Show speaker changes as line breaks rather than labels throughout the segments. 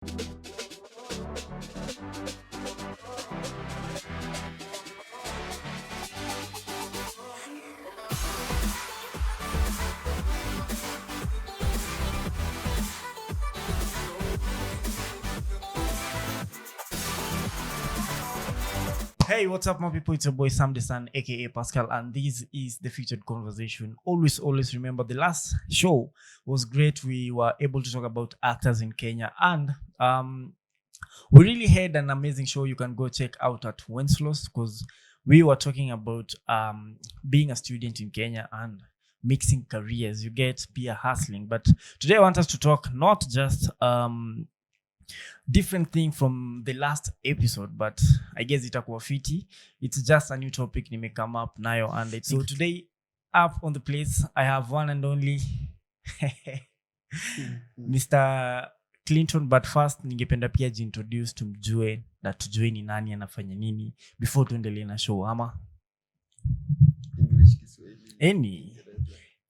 Hey, what's up, my people? It's your boy Sam the Sun, aka Pascal, and this is the Featured Conversation. Always remember the last show was great. We were able to talk about actors in Kenya, and we really had an amazing show. You can go check out at Wenslow's because we were talking about being a student in Kenya and mixing careers. You get peer hustling, but today I want us to talk not just different thing from the last episode, but I guess itakuwa fiti. It's just a new topic nime come up nayo, and so today up on the place I have one and only Mr. Clinton, but first ningependa pia jintroduce tumjue na tujue ni nani anafanya nini before tuendelee na show ama
English, Kiswahili,
any.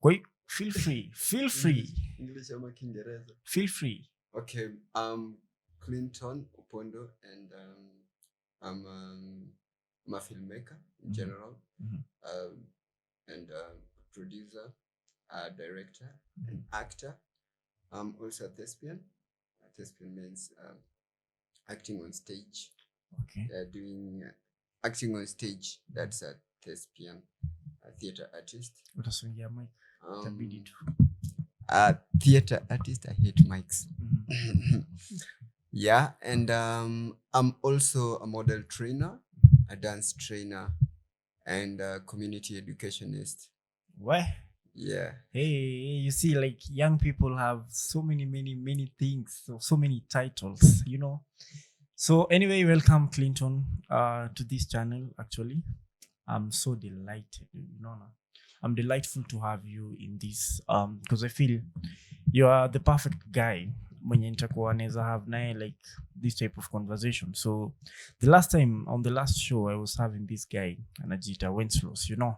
Kwa hiyo feel free
English ama Kiingereza.
feel free.
Okay, Clinton Opondo, and I'm a filmmaker in general, and producer, director, and actor. I'm also a thespian. Thespian means acting on stage.
Okay.
Doing acting on stage. That's a thespian, a theater artist.
Utasongea mic. Itabidi tu.
Theater artist. I hate mics. Yeah, and I'm also a model trainer, a dance trainer, and a community educationist.
What?
Yeah.
Hey, you see, like young people have so many things, so many titles, you know. So anyway, welcome Clinton to this channel. Actually, I'm so delighted. I'm delightful to have you in this because I feel you are the perfect guy mwenye nitakuwa naweza have naye like this type of conversation. So the last time on the last show I was having this guy anajiita Wenslow's, you know,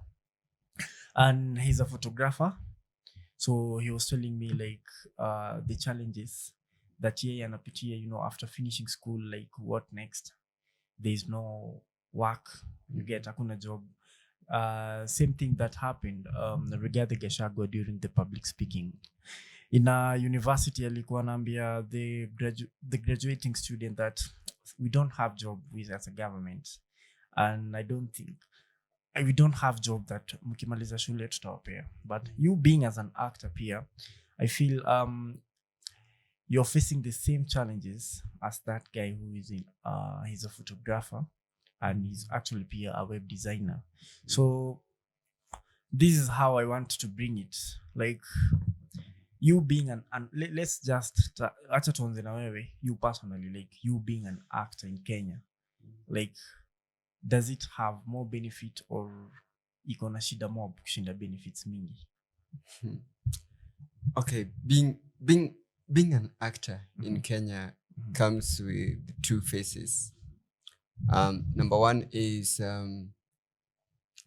and he's a photographer. So he was telling me like the challenges that yeye anapitia, you know, after finishing school, like what next. There's no work, you get hakuna job. Same thing that happened Rigathi Gachagua during the public speaking in a university. Alikuwa anaambia the graduating student that we don't have job with as a government, and I don't think we don't have job that mkimaliza shule tutawapea. But you being as an actor pia, I feel you're facing the same challenges as that guy who is in he's a photographer and he's actually pia a web designer. So this is how I want to bring it, like you being let's just acha tuanze na wewe, you personally, like you being an actor in Kenya, like does it have more benefit or iko na shida more kushinda benefits mingi?
Okay, being an actor in Kenya comes with two phases. Number one is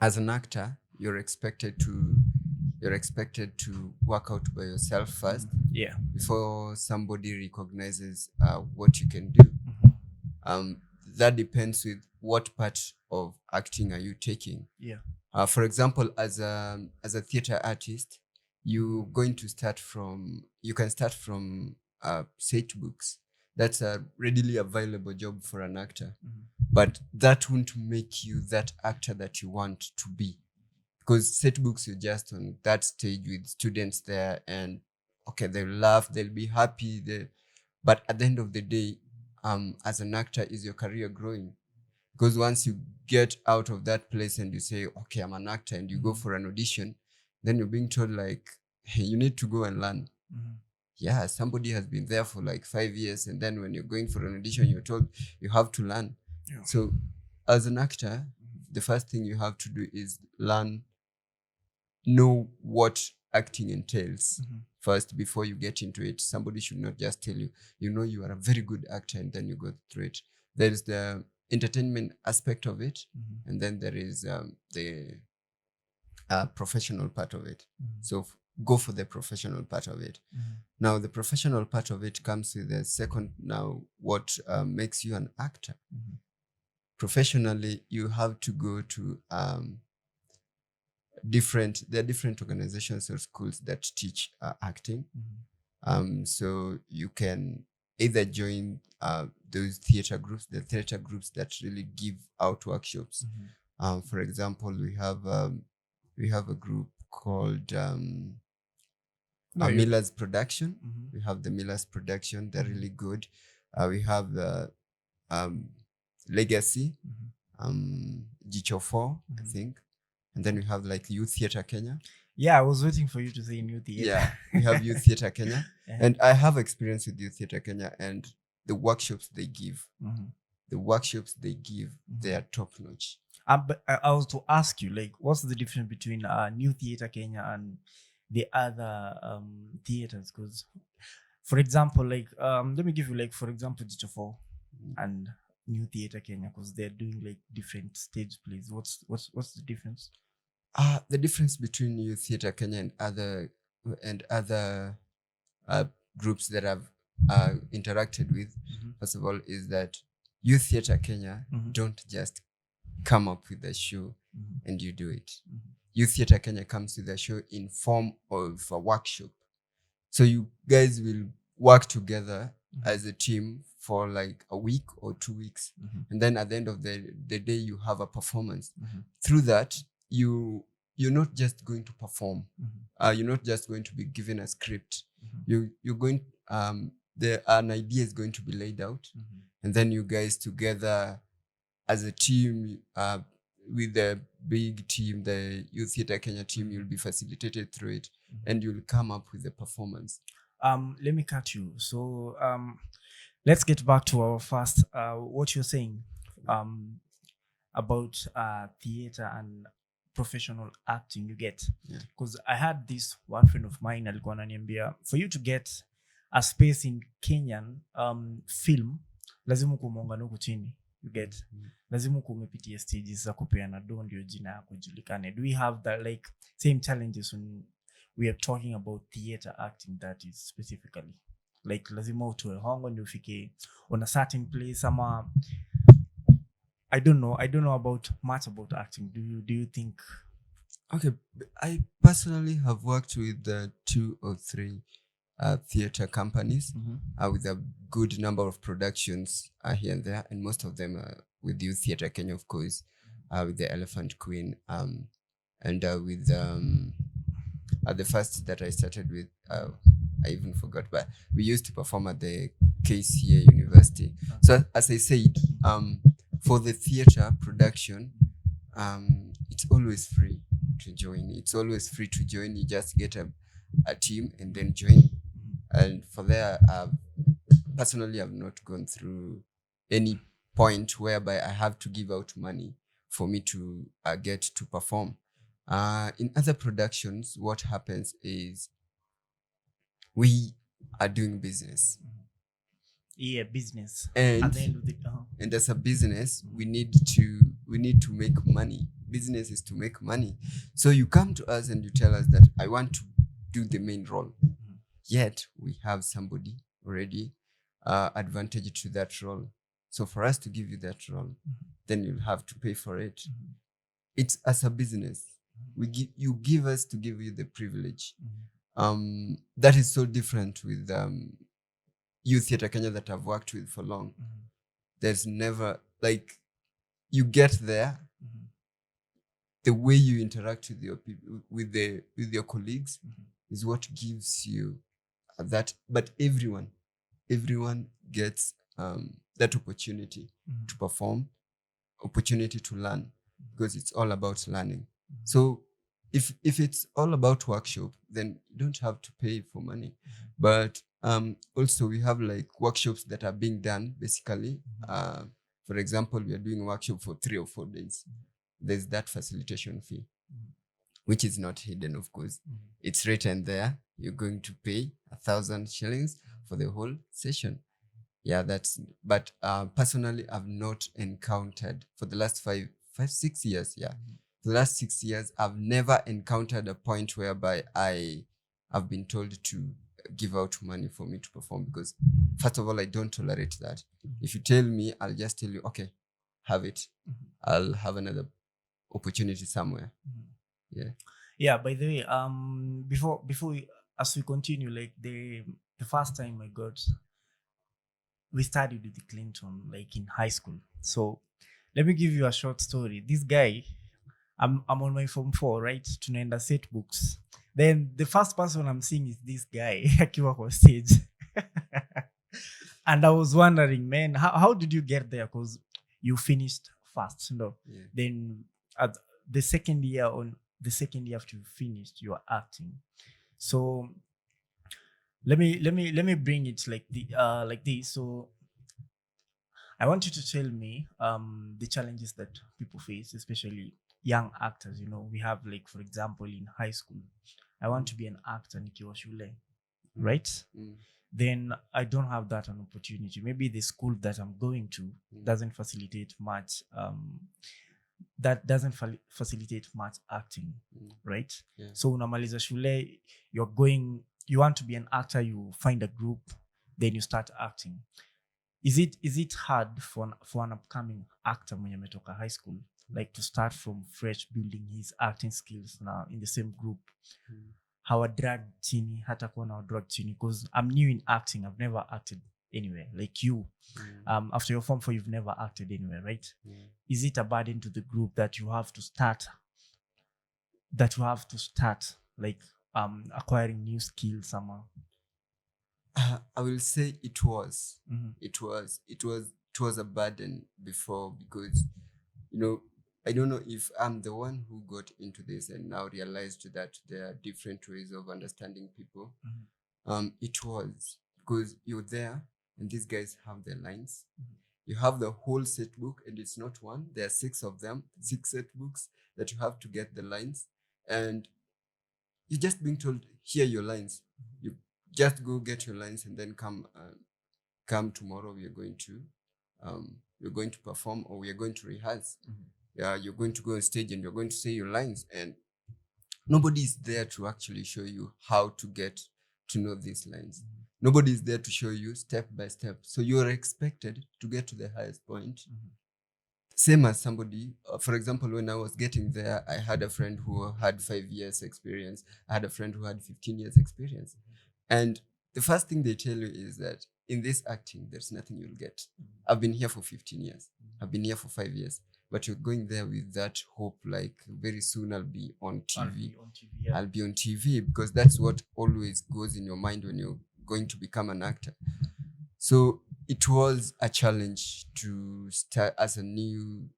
as an actor you're expected to work out by yourself first, before somebody recognizes what you can do. That depends with what part of acting are you taking. For example, as a theater artist, you can start from set books. That's a readily available job for an actor, but that won't make you that actor that you want to be, because set books, you're just on that stage with students there, and okay, they'll laugh, they'll be happy, but at the end of the day, as an actor, is your career growing? Because once you get out of that place and you say, okay, I'm an actor, and you go for an audition, then you're being told like, hey, you need to go and learn. Yeah, somebody has been there for like 5 years, and then when you're going for an audition, you're told you have to learn. So as an actor, the first thing you have to do is know what acting entails first before you get into it. Somebody should not just tell you, you are a very good actor, and then you go through it. There is the entertainment aspect of it, and then there is the professional part of it. So go for the professional part of it. Now, the professional part of it comes with the second. Now, what makes you an actor? Professionally, you have to go to there are different organizations or schools that teach acting. So you can either join those theater groups, the theater groups that really give out workshops. For example, we have a group called Miller's Production. We have the Miller's Production. They're really good. We have the Legacy, Jicho 4, I think. And then we have like Youth Theatre Kenya.
Yeah, I was waiting for you to say Youth Theatre.
Yeah, we have Youth Theatre Kenya. And I have experience with Youth Theatre Kenya, and the workshops they give, they are top notch.
But I was to ask you, like, what's the difference between New Theatre Kenya and the other theaters? Because, for example, like, let me give you, like, for example, Jicho 4 and New Theatre Kenya, because they're doing like different stage plays. What's the difference?
The difference between Youth Theatre Kenya and other groups that I've interacted with, first of all, is that Youth Theatre Kenya don't just come up with a show and you do it. Youth Theatre Kenya comes with a show in form of a workshop. So you guys will work together as a team for like a week or 2 weeks. And then at the end of the day, you have a performance. Through that, you're not just going to perform. You're not just going to be given a script. You're going, an idea is going to be laid out. And then you guys together as a team, with the big team, the Youth Theatre Kenya team, you'll be facilitated through it and you'll come up with a performance.
Let me cut you. So let's get back to our first, what you're saying about theater and professional acting, you get. Because I had this one friend of mine, alikuwa ananiambia, for you to get a space in Kenyan film, lazima kumonga nuku chini. You get. Lazima kumepitia stages za kupeana do ndio jina yako julikane. Do we have that like same challenges when we are talking about theater acting, that is specifically like lazima utoe hongo ndio ufike on a certain place ama I don't know about much about acting. Do you think?
Okay, I personally have worked with 2 or 3 theater companies with a good number of productions here and there, and most of them are with Youth Theatre Kenya, of course, with the Elephant Queen, and with the first that I started with, I even forgot, but we used to perform at the KCA University. So as I said, for the theater production, it's always free to join. You just get a team and then join. And for there, personally, I've not gone through any point whereby I have to give out money for me to get to perform. In other productions, what happens is we are doing business.
Yeah, business.
And
at the end of the
and as a business, we need to make money. Business is to make money. So you come to us and you tell us that I want to do the main role. Yet we have somebody already advantage to that role. So for us to give you that role, then you'll have to pay for it. It's as a business. You give us to give you the privilege. That is so different with Youth Theatre Kenya that I've worked with for long. There's never, like, you get there, the way you interact with your people, with your colleagues, is what gives you that. But everyone gets that opportunity to perform, opportunity to learn, because it's all about learning. So if it's all about workshop, then you don't have to pay for money. But also we have like workshops that are being done basically. For example, we are doing a workshop for 3 or 4 days. There's that facilitation fee, which is not hidden, of course. It's written there. You're going to pay 1,000 shillings for the whole session. Yeah, but personally, I've not encountered for the last 6 years. Yeah. For the last 6 years, I've never encountered a point whereby I I've been told to give out money for me to perform, because first of all, I don't tolerate that. If you tell me, I'll just tell you, okay, have it. I'll have another opportunity somewhere.
Yeah, by the way, before as we continue, like the first time we studied with the Clinton, like in high school. So let me give you a short story. This guy, I'm on my form 4, right? Tunaenda set books. Then the first person I'm seeing is this guy akiwa kwa stage. And I was wondering, man, how did you get there? Because you finished fast, no?
Yeah.
Then at the second year after you finished, you are acting. So let me bring it like this. So I want you to tell me the challenges that people face, especially young actors. You know, we have, like, for example, in high school, I want to be an actor nikiwa shule, right? Then I don't have that an opportunity. Maybe the school that I'm going to doesn't facilitate much facilitate much acting, right?
Yeah.
So unamaliza shule, you want to be an actor, you find a group, then you start acting. Is it hard for an upcoming actor mwenye ametoka high school, like, to start from fresh, building his acting skills now in the same group? Hawadrag chini, hata kuwa na drag chini, because I'm new in acting. I've never acted anywhere like you. After your form 4, you've never acted anywhere, right? Is it a burden to the group that you have to start like acquiring new skills somehow?
I will say it was. It was a burden before, because, you know, I don't know if I'm the one who got into this and now realized that there are different ways of understanding people. It was because you're there and these guys have their lines. You have the whole set book, and it's not one. There are 6 of them, 6 set books that you have to get the lines, and you're just being told, here are your lines. You just go get your lines and then come tomorrow. We are going to perform, or we are going to rehearse. Yeah, you're going to go on stage and you're going to say your lines, and nobody is there to actually show you how to get to know these lines. Nobody is there to show you step by step. So you're expected to get to the highest point. Same as somebody, for example, when I was getting there, I had a friend who had 5 years experience. I had a friend who had 15 years experience. And the first thing they tell you is that in this acting, there's nothing you'll get. I've been here for 15 years. I've been here for 5 years. But you're going there with that hope, like, very soon I'll be on TV. I'll be on TV, because that's what always goes in your mind when you're going to become an actor. So it was a challenge to start as a new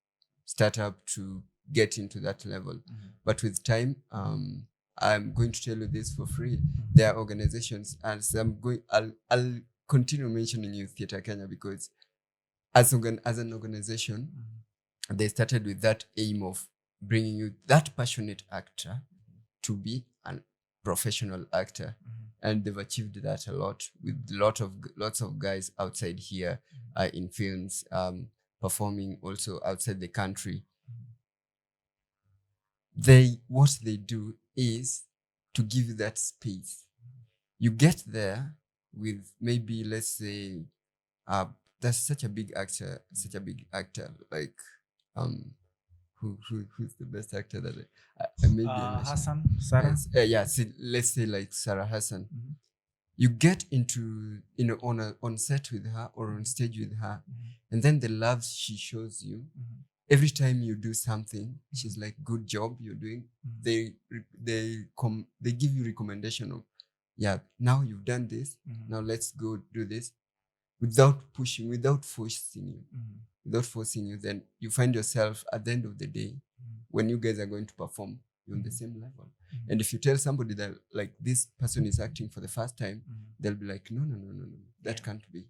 startup to get into that level. But with time, I'm going to tell you this for free. There are organizations, and I'll continue mentioning Youth Theatre Kenya, because as an organization, they started with that aim of bringing you that passionate actor to be a professional actor. And they've achieved that a lot, with lots of guys outside here in films, performing also outside the country. What they do is to give you that space. You get there with, maybe, let's say, that's such a big actor, like, who's the best actor that maybe
Hassan, Sarah?
let's say like Sarah Hassan. You get into, on set with her or on stage with her, and then the love she shows you. Every time you do something, she's like, good job you're doing. They give you recommendation of, yeah, now you've done this, now let's go do this, without pushing, without forcing you. Then you find yourself at the end of the day, when you guys are going to perform, you're on the same level. And if you tell somebody that, like, this person is acting for the first time, they'll be like, no, that can't be.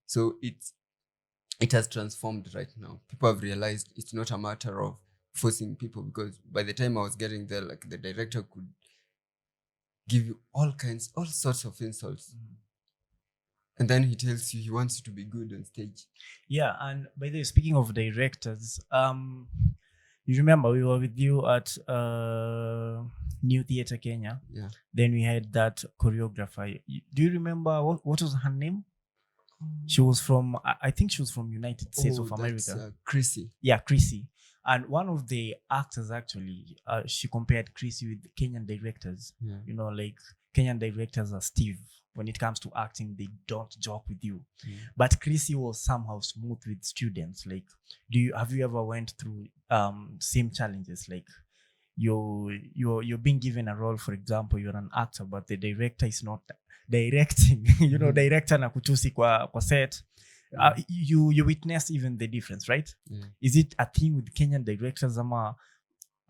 So it has transformed right now. People have realized it's not a matter of forcing people, because by the time I was getting there, like, the director could give you all sorts of insults. And then he tells you he wants you to be good on stage.
Yeah, and by the way, speaking of directors, You remember we were with you at New Theatre Kenya.
Yeah.
Then we had that choreographer. Do you remember what was her name? She was from, I think she was from United States of America.
That's Chrissy.
Yeah, Chrissy. And one of the actors actually, she compared Chrissy with Kenyan directors.
Yeah.
You know, like Kenyan directors are stiff when it comes to acting. They don't joke with you. But Chrissy was somehow smooth with students. Like, have you ever went through same challenges? Like, you're being given a role, for example, you're an actor, but the director is not directing. You know, director na kutusi kwa set. You witness even the difference, right? Is it a thing with Kenyan directors ama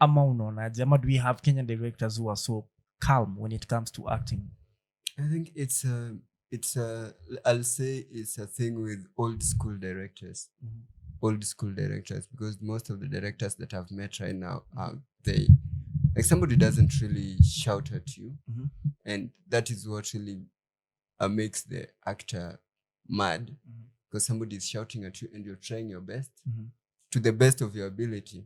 unaonaje, ama do we have Kenyan directors who are so calm when it comes to acting?
I think I'll say it's a thing with old school directors. Old school directors, because most of the directors that I've met right now they like somebody doesn't really shout at you, and that is what really makes the actor mad, because somebody is shouting at you and you're trying your best to the best of your ability.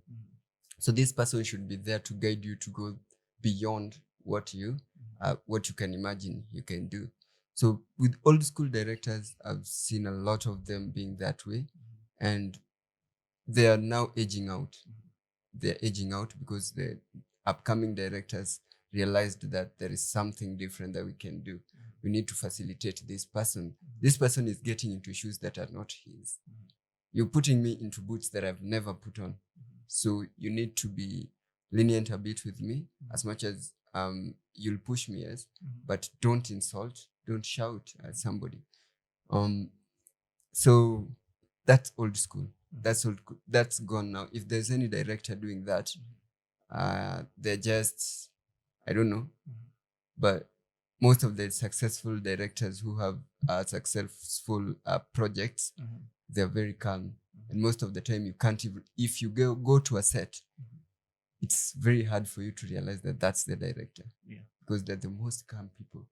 So this person should be there to guide you to go beyond what you can imagine you can do. So with old school directors, I've seen a lot of them being that way, and they are now aging out. They're aging out because the upcoming directors realized that there is something different that we can do. We need to facilitate this person. This person is getting into shoes that are not his. You're putting me into boots that I've never put on. So you need to be lenient a bit with me, as much as you'll push me, yes, but don't insult, don't shout at somebody. So that's old school. That's gone now. If there's any director doing that, they're just, I don't know. But most of the successful directors who have successful projects, they're very calm. And most of the time you can't even, if you go to a set, it's very hard for you to realize that that's the director. Because they're the most calm people.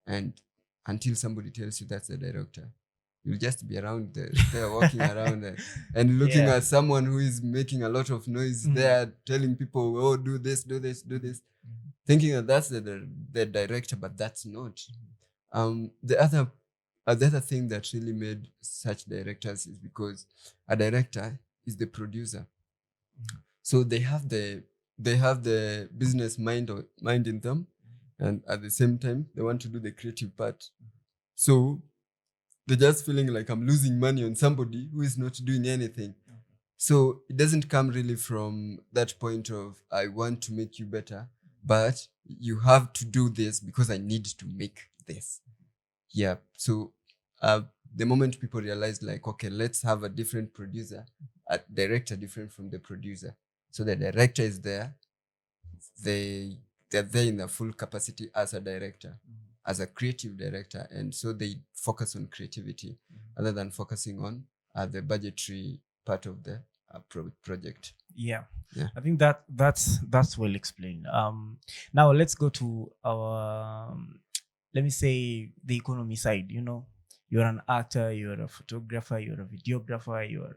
And until somebody tells you that's the director, you'll just be around there walking around and looking at someone who is making a lot of noise there, telling people, oh, do this, thinking that that's the director, but that's not. The other thing that really made such directors is because a director is the producer. So they have the business mind in them, and at the same time they want to do the creative part. So they're just feeling like I'm losing money on somebody who is not doing anything. So it doesn't come really from that point of, I want to make you better, but you have to do this because I need to make this. Yeah. So the moment people realize, like, okay, let's have a different producer, a director different from the producer. So the director is there. They're there in their full capacity as a director, as a creative director. And so they focus on creativity other than focusing on the budgetary part of the project.
Yeah. I think that's well explained. Now let's go to our let me say the economy side. You know, you're an actor, you're a photographer, you're a videographer, you're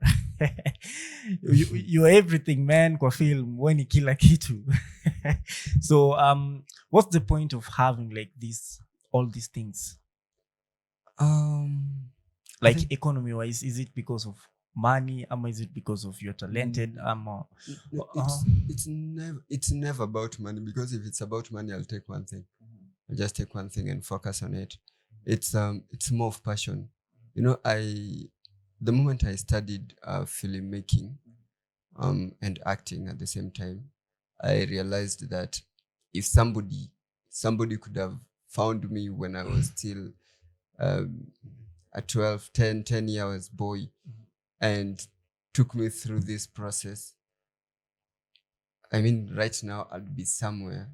you're everything, man. Kwa film weni kila kitu. So what's the point of having like all these things? Like economy wise, is it because of money, or is it because of you're talented?
It's never about money, because if it's about money, I'll take one thing. I'll just take one thing and focus on it. It's more of passion. You know, the moment I studied filmmaking and acting at the same time, I realized that if somebody could have found me when I was still a 10 years boy and took me through this process, I mean, right now I'll be somewhere.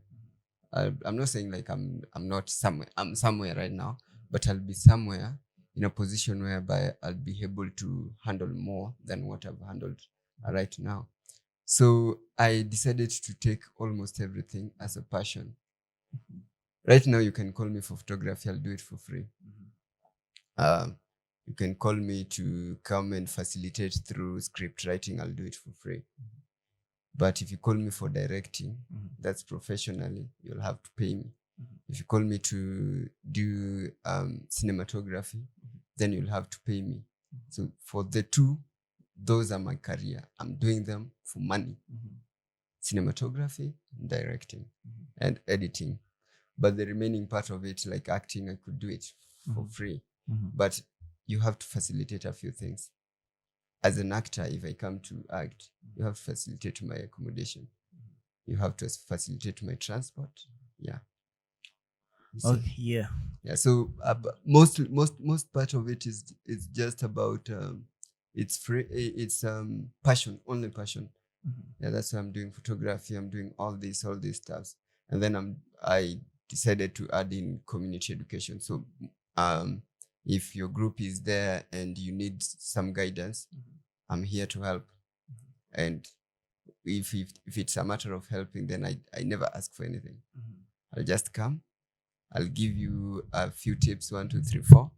I'm not saying like I'm not somewhere. I'm somewhere right now, but I'll be somewhere in a position whereby I'll be able to handle more than what I've handled right now. So I decided to take almost everything as a passion. Right now, you can call me for photography. I'll do it for free. You can call me to come and facilitate through script writing. I'll do it for free. But if you call me for directing, that's professionally, you'll have to pay me. If you call me to do cinematography, then you'll have to pay me. So for the two, those are my career. I'm doing them for money. Cinematography, directing, and editing. But the remaining part of it, like acting, I could do it for free. But you have to facilitate a few things. As an actor, if I come to act, you have to facilitate my accommodation. You have to facilitate my transport. Yeah.
So, yeah.
So most part of it is just about it's free. It's passion, only passion. Yeah, that's why I'm doing photography. I'm doing all these stuffs, and then I decided to add in community education. So if your group is there and you need some guidance, I'm here to help. And if it's a matter of helping, then I never ask for anything. I'll just come. I'll give you a few tips, 1, 2, 3, 4,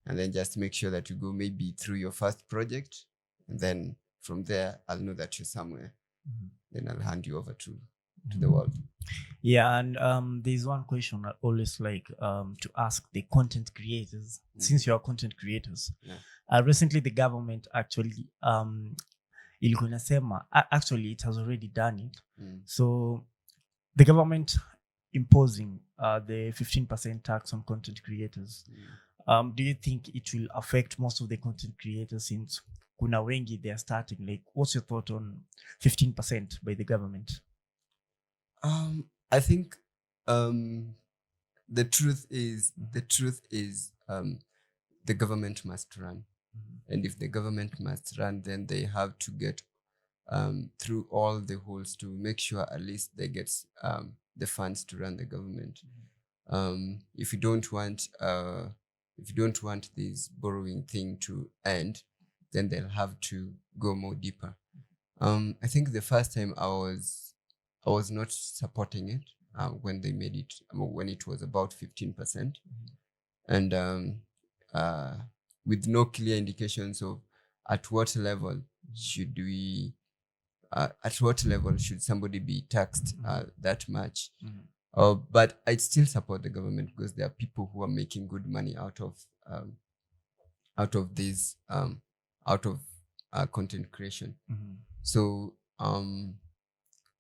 and then just make sure that you go maybe through your first project, and then from there I'll know that you're somewhere. Then I'll hand you over to the world.
Yeah, and there's one question I always like to ask the content creators, since you are content creators. Recently, the government actually actually it has already done it. So the government imposing the 15% tax on content creators. Do you think it will affect most of the content creators, since kuna wengi they are starting? Like, what's your thought on 15% by the government?
I think the truth is the government must run. And if the government must run, then they have to get through all the holes to make sure at least they get the funds to run the government. If you don't want this borrowing thing to end, then they'll have to go more deeper. I think the first time I was not supporting it when they made it, when it was about 15%, and with no clear indications of at what level should somebody be taxed that much. But I still support the government, because there are people who are making good money out of this content creation. So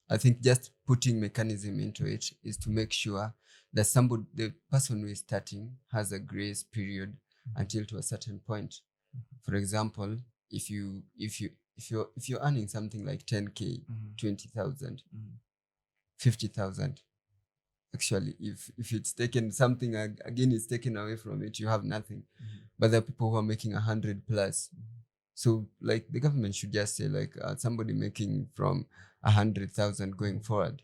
I think just putting mechanism into it is to make sure that the person who is starting has a grace period until to a certain point. For example, if you're earning something like 10K, 20,000, 50,000, actually, if it's taken something again, it's taken away from it, you have nothing. But there are people who are making 100 plus. So like the government should just say, like, somebody making from 100,000 going forward,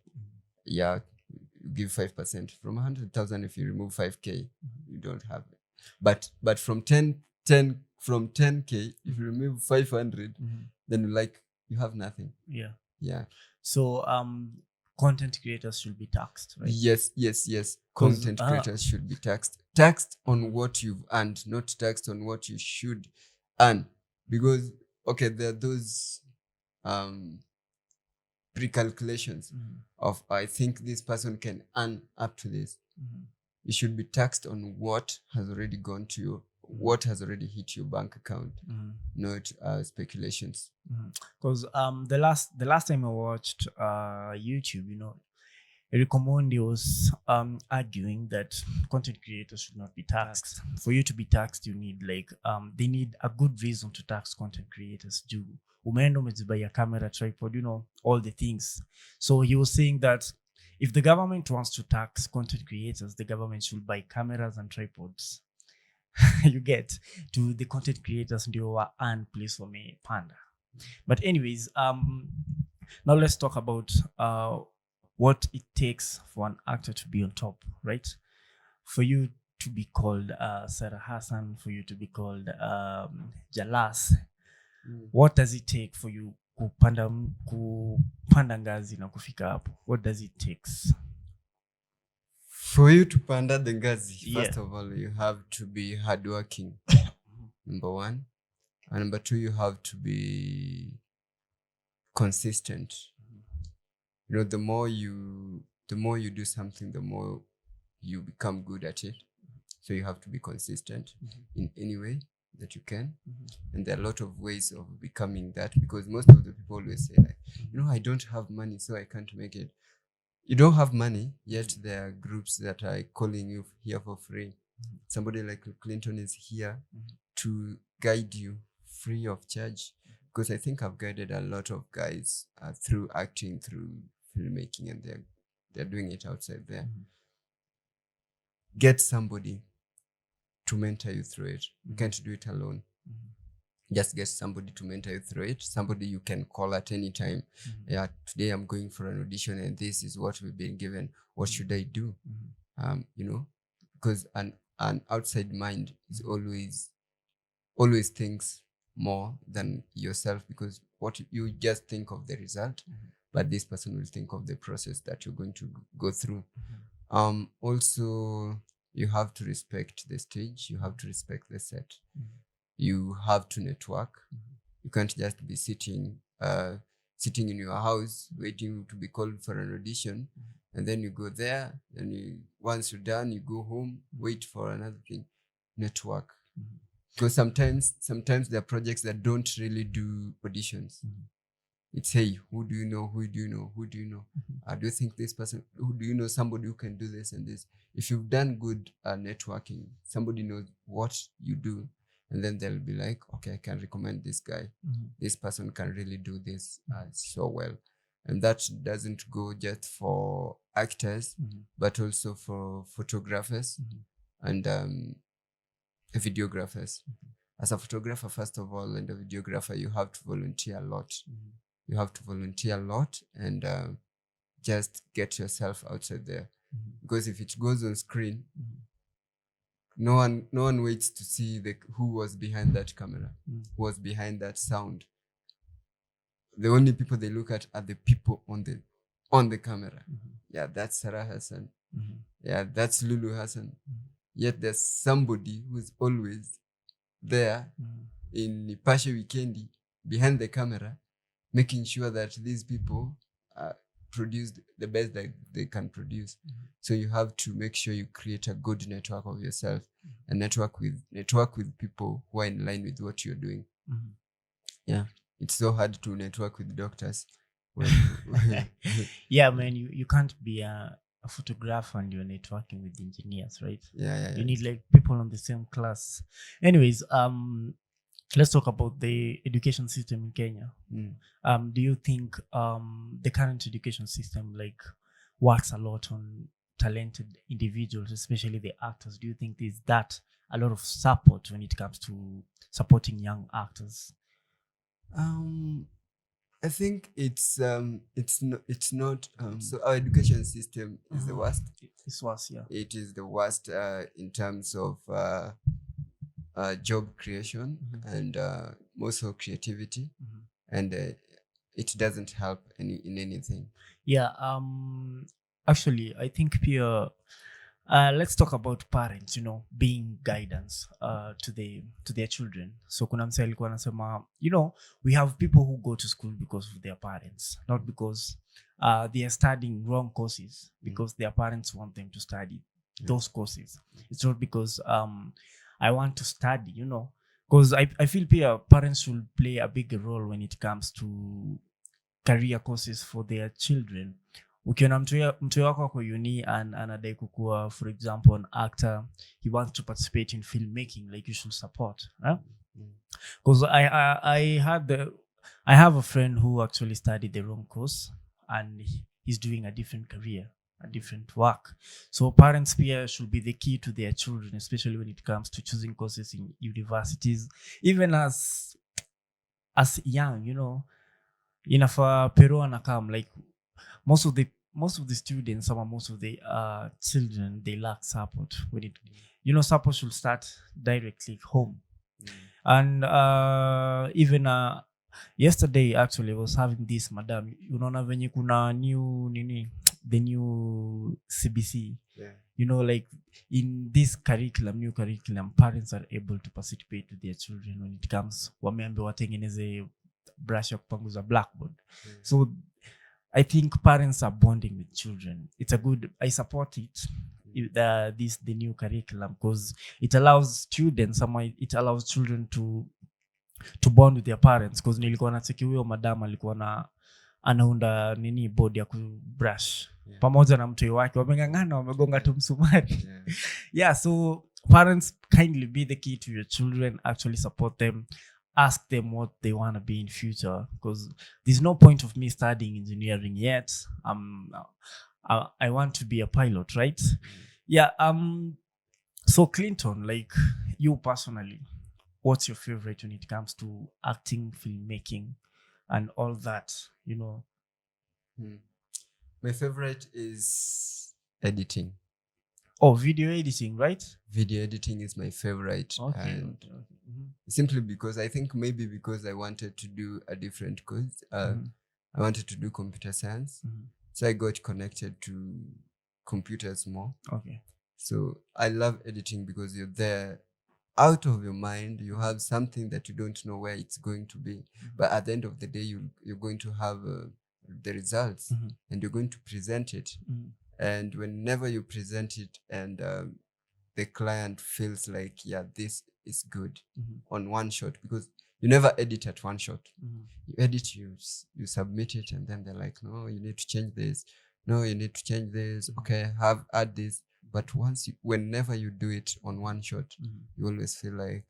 give 5%. From 100,000, if you remove 5K, you don't have it. But from 10K, if you remove 500, then you have nothing. Yeah.
So content creators should be taxed, right?
Yes. Content creators should be taxed on what you've earned, not taxed on what you should earn. Because there are those pre-calculations of, I think this person can earn up to this. You should be taxed on what has already gone to you, what has already hit your bank account, not speculations.
Because the last time I watched YouTube, Eric Omondi was arguing that content creators should not be taxed. For you to be taxed, you need they need a good reason to tax content creators. Umeenda umezibuy a camera, tripod, all the things. So he was saying that if the government wants to tax content creators, the government should buy cameras and tripods. You get to the content creators ndio earn place for me panda. But anyways, now let's talk about what it takes for an actor to be on top, right? For you to be called Sarah Hassan, for you to be called Jalas, what does it take for you kupanda ngazi na kufika hapo? What does it take?
For you to panda the ngazi, first of all, you have to be hardworking. Number one. And number two, you have to be consistent. the more you do something, the more you become good at it. So you have to be consistent in any way that you can. And there are a lot of ways of becoming that, because most of the people always say like, I don't have money, so I can't make it. You don't have money, yet there are groups that are calling you here for free. Somebody like Clinton is here to guide you free of charge, because I think I've guided a lot of guys through acting, through filmmaking, and they're doing it outside there. Get somebody to mentor you through it. You can't do it alone. Just get somebody to mentor you through it. Somebody you can call at any time. Yeah, today I'm going for an audition and this is what we've been given. What should I do? Because an outside mind is always thinks more than yourself, because what you just think of the result, but this person will think of the process that you're going to go through. Also, you have to respect the stage. You have to respect the set. You have to network. You can't just be sitting in your house waiting to be called for an audition, and then you go there, and once you're done, you go home, wait for another thing. Network. Because sometimes there are projects that don't really do auditions. It's, hey, who do you know? Who do you know? Who do you know? Do you think this person? Who do you know? Somebody who can do this and this. If you've done good networking, somebody knows what you do, and then they'll be like, okay, I can recommend this guy. This person can really do this so well. And that doesn't go just for actors, but also for photographers and videographers. As a photographer, first of all, and a videographer, you have to volunteer a lot. You have to volunteer a lot and just get yourself outside there. Because if it goes on screen, no one waits to see who was behind that camera, who was behind that sound. The only people they look at are the people on the camera. Yeah, that's Sarah Hassan. Yeah, that's Lulu Hassan. Yet there's somebody who's always there in Nipashe Weekendi behind the camera, making sure that these people produce the best that they can produce. So you have to make sure you create a good network of yourself and network with people who are in line with what you're doing. Yeah, it's so hard to network with doctors.
Yeah, man, you can't be a photographer and you're networking with engineers, right?
Yeah.
You need like people on the same class. Anyways, let's talk about the education system in Kenya. Do you think the current education system like works a lot on talented individuals, especially the actors? Do you think there's a lot of support when it comes to supporting young actors?
I think it's not. So our education system is the worst.
It's worse, yeah.
It is the worst in terms of job creation and also creativity, and it doesn't help in anything.
Yeah. Actually, I think let's talk about parents, being guidance to their children. So kuna msee alikuwa anasema, we have people who go to school because of their parents, not because they are studying wrong courses, because their parents want them to study those courses. It's not because I want to study, because I feel parents should play a big role when it comes to career courses for their children. Ukiona mtu wako kwa uni anadai kukua, for example, an actor, he wants to participate in filmmaking, like you should support. Because I have a friend who actually studied the wrong course and he's doing a different career, a different work. So parents should be the key to their children, especially when it comes to choosing courses in universities, even as young, inafaa pero anakam, like most of the students or most of the children, they lack support when it support should start directly home. And even yesterday actually I was having this madam, unaona venye kuna the new CBC, like in this new curriculum, parents are able to participate with their children when it comes, wameambiwa watengeneze brush ya kupanguza blackboard. So I think parents are bonding with children. It's a good. I support it. The new curriculum, because it allows students, it allows children to bond with their parents, because nilikuwa nacheki huyo madam alikuwa anaunda nini board ya kubrush pamoja na mtoi wake, wameng'ang'ana, wamegonga tu msumari. Yeah, so parents, kindly be the key to your children, actually support them, ask them what they want to be in future, because there's no point of me studying engineering yet. I want to be a pilot, right? Yeah. So Clinton, like, you personally, what's your favorite when it comes to acting, filmmaking, and all that, you know?
My favorite is editing.
Oh, video editing, right?
Video editing is my favorite.
Okay.
Simply because I think maybe because I wanted to do a different course. I wanted to do computer science. So I got connected to computers more.
Okay.
So I love editing because you're there out of your mind. You have something that you don't know where it's going to be. But at the end of the day, you're going to have the results and you're going to present it. And whenever you present it and the client feels like, yeah, this is good on one shot, because you never edit at one shot. You edit, you submit it, and then they're like, no, you need to change this. No, you need to change this. Okay, add this. But whenever you do it on one shot, you always feel like,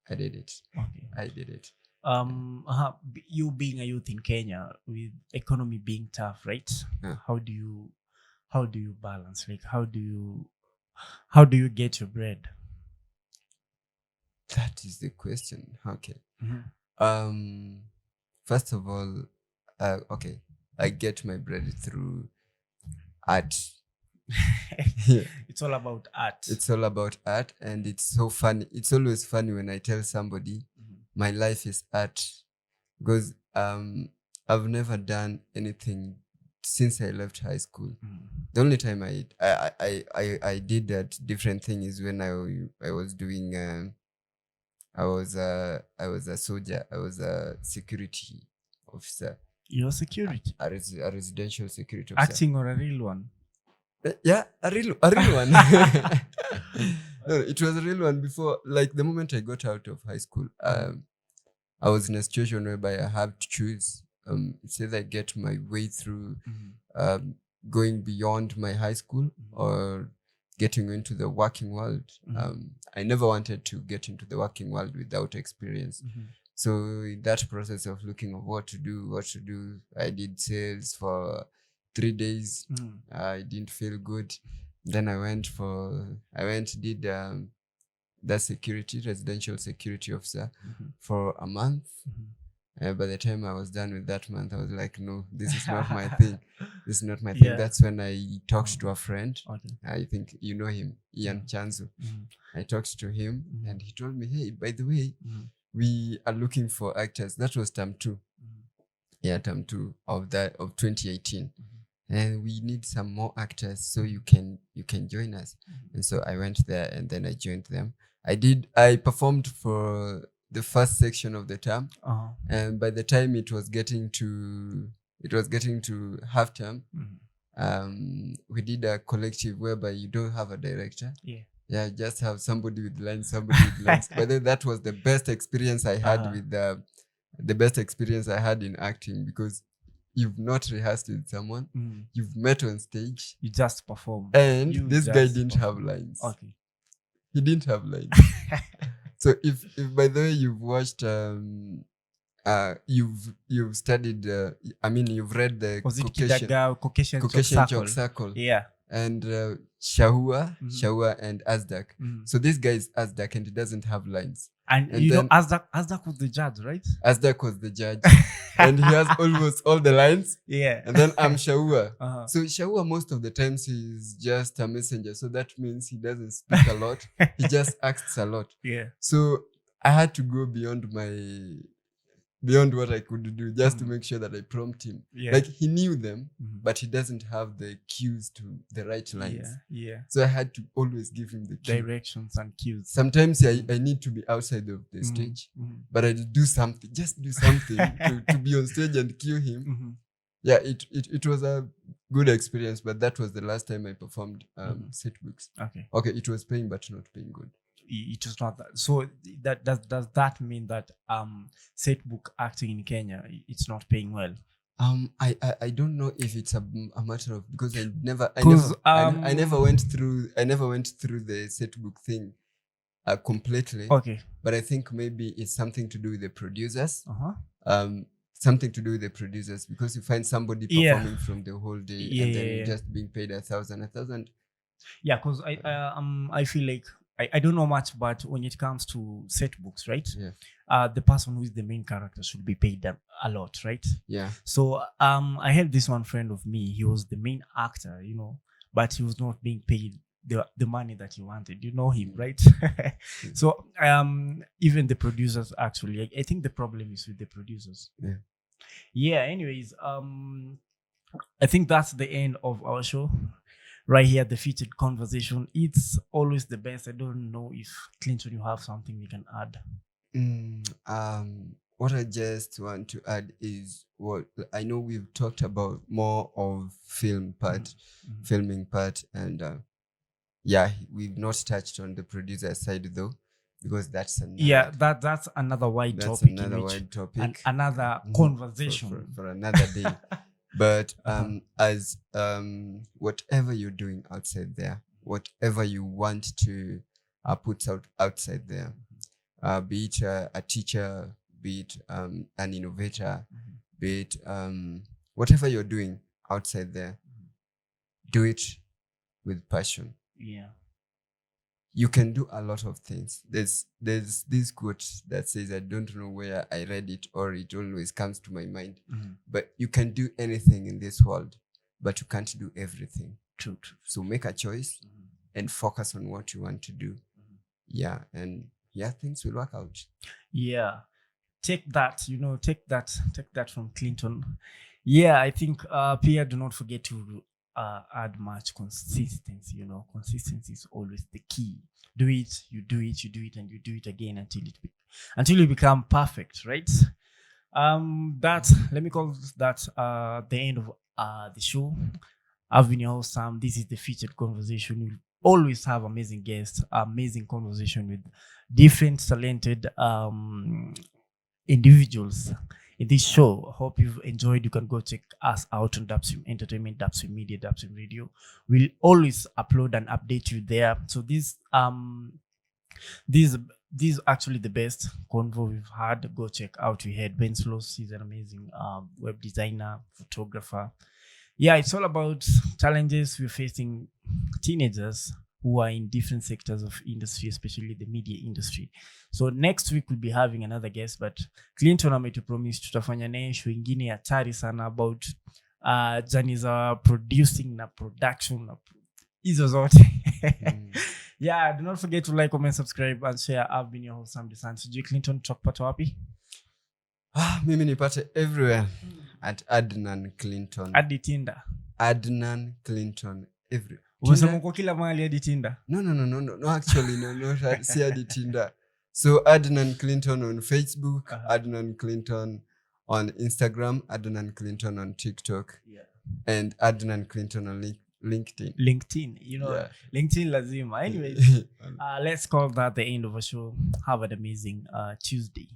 I did it.
Okay.
I did it.
You being a youth in Kenya, with economy being tough, right?
Yeah.
How do you balance? Like, how do you get your bread?
That is the question. Okay. First of all, okay, I get my bread through art.
It's all about art.
It's all about art, and it's so funny. It's always funny when I tell somebody my life is art, because I've never done anything since I left high school. The only time I did that different thing is when I was doing I was a soldier. I was a security officer.
You're security?
A residential security officer.
Acting or a real one?
Yeah, a real one. No, it was a real one before. Like the moment I got out of high school, I was in a situation whereby I have to choose. It's either I get my way through going beyond my high school or getting into the working world. I never wanted to get into the working world without experience. So in that process of looking at what to do, I did sales for 3 days. I didn't feel good. Then I did the residential security officer for a month. By the time I was done with that month, I was like, no, this is not my thing. This is not my thing. That's when I talked to a friend. I think you know him, Ian Chanzo. I talked to him and he told me, hey, by the way, we are looking for actors. That was term 2. Yeah, term 2 of 2018. And we need some more actors so you can join us. And so I went there and then I joined them. I performed for the first section of the term. And by the time it was getting to half term, we did a collective whereby you don't have a director. Yeah, just have somebody with lines. But then that was the best experience I had with the best experience I had in acting, because you've not rehearsed with someone, you've met on stage,
you just perform,
and this guy didn't have lines.
Okay,
he didn't have lines. So if by the way you've watched you've studied you've read the Caucasian Joke Circle,
yeah,
and Shahua and Azdak. So this guy is Azdak and he doesn't have lines.
And you know, Azdak was the judge, right?
Azdak was the judge. And he has almost all the lines.
Yeah.
And then I'm Shahua. So Shahua, most of the times, he's just a messenger. So that means he doesn't speak a lot. He just acts a lot.
Yeah.
So I had to go beyond what I could do just to make sure that I prompt him.
Yeah.
Like he knew them, but he doesn't have the cues to the right lines.
Yeah.
So I had to always give him the
directions and cues.
Sometimes I need to be outside of the stage, but I'll do something, to be on stage and cue him. Yeah, it was a good experience, but that was the last time I performed set books. Okay, it was paying but not paying good.
It was not that. So that does that mean that set book acting in Kenya, it's not paying well?
I don't know if it's a matter of, because I never went through the set book thing completely.
Okay.
But I think maybe it's something to do with the producers. Something to do with the producers, because you find somebody performing from the whole day and then just being paid 1,000.
Yeah, because I feel like I don't know much, but when it comes to set books, right?
Yeah.
The person who is the main character should be paid a lot, right?
Yeah.
So I had this one friend of me. He was the main actor, but he was not being paid the money that he wanted. You know him, right? So even the producers, actually, I think the problem is with the producers. Yeah. Anyways, I think that's the end of our show. Right here, the featured conversation. It's always the best. I don't know if Clinton, you have something we can add.
What I just want to add is, what I know we've talked about more of filming part, and we've not touched on the producer side though, because that's
another wide topic. Another conversation
for another day. But as whatever you're doing outside there, whatever you want to put out outside there, be it a teacher, be it an innovator, be it whatever you're doing outside there, do it with passion.
Yeah.
You can do a lot of things. There's this quote that says, I don't know where I read it, or it always comes to my mind, but you can do anything in this world, but you can't do everything.
True.
So make a choice and focus on what you want to do. Yeah, and things will work out.
Yeah, take that from Clinton. Yeah, I think Pierre, do not forget to add much consistency. Consistency is always the key. Do it, you do it, and you do it again until you become perfect, right? Let me call that the end of the show. I've been your host, Sam. This is the featured conversation. We'll always have amazing guests, amazing conversation with different talented individuals in this show. Hope you've enjoyed. You can go check us out on Dapstrem Entertainment, Dapstrem Media, Dapstrem Radio. We'll always upload and update you there. So this is actually the best convo we've had. Go check out. We had Ben Sloss. He's an amazing web designer, photographer. Yeah, it's all about challenges we're facing, teenagers who are in different sectors of industry, especially the media industry. So next week we'll be having another guest, but Clinton ametupromise tutafanya naye show ingine hatari sana about journey za producing na production na hizo zote. Yeah, do not forget to like, comment, subscribe and share. I've been your host Sam Desan. Sijui Clinton tukupata wapi?
Mimi nipate everywhere at Adnan Clinton.
Adi Tinder.
Adnan Clinton everywhere.
Umesema uko kila mahali hadi Tinder?
No, actually no, si hadi Tinder. So Adnan Clinton on Facebook, Adnan Clinton on Instagram, Adnan Clinton on TikTok, and Adnan Clinton on LinkedIn.
LinkedIn lazima. Anyways, let's call that the end of the show. Have an amazing Tuesday.